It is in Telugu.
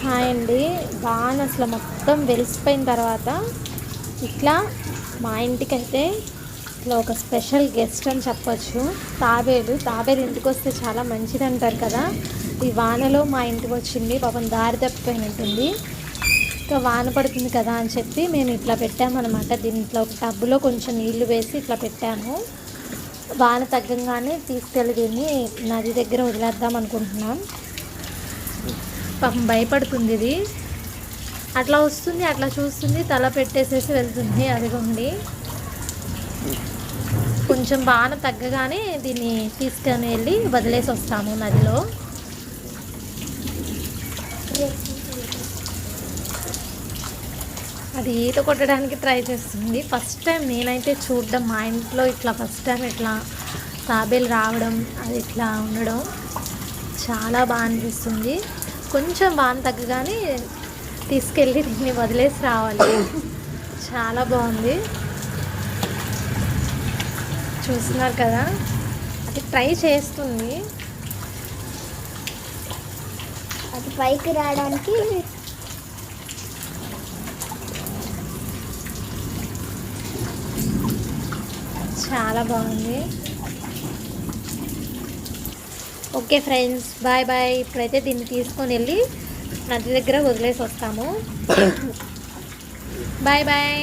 హాయ్ అండి. వాన అసలు మొత్తం వెలిసిపోయిన తర్వాత ఇట్లా మా ఇంటికైతే ఇట్లా ఒక స్పెషల్ గెస్ట్ అని చెప్పొచ్చు. తాబేలు ఇంటికి వస్తే చాలా మంచిది అంటారు కదా. ఈ వానలో మా ఇంటికి వచ్చింది. పాపం దారి తప్పిపోయినట్టుంది. ఇంకా వాన పడుతుంది కదా అని చెప్పి మేము ఇట్లా పెట్టామన్నమాట. దీంట్లో ఒక టబ్బులో కొంచెం నీళ్లు వేసి ఇట్లా పెట్టాము. వాన తగ్గంగానే తీసుకెళ్ళి దీన్ని నది దగ్గర వదిలేద్దాం అనుకుంటున్నాం. పాపం భయపడుతుంది ఇది. అట్లా వస్తుంది, అట్లా చూస్తుంది, తల పెట్టేసేసి వెళ్తుంది. అదిగోండి, కొంచెం వాన తగ్గగానే దీన్ని తీసుకొని వెళ్ళి వదిలేసి వస్తాము నదిలో. అది ఈత కొట్టడానికి ట్రై చేస్తుంది. ఫస్ట్ టైం నేనైతే చూడడం, మా ఇంట్లో ఇట్లా ఫస్ట్ టైం ఇట్లా తాబేలు రావడం, అది ఇట్లా ఉండడం చాలా బాగా అనిపిస్తుంది. కొంచెం వాన తగ్గగానే తీసుకెళ్ళి దీన్ని వదిలేసి రావాలి. చాలా బాగుంది, చూస్తున్నారు కదా. అది ట్రై చేస్తుంది, అది పైకి రావడానికి. చాలా బాగుంది. Okay friends, bye bye. ఇప్పుడైతే దీన్ని తీసుకొని వెళ్ళి నది దగ్గర వదిలేసి వస్తాము. Bye bye.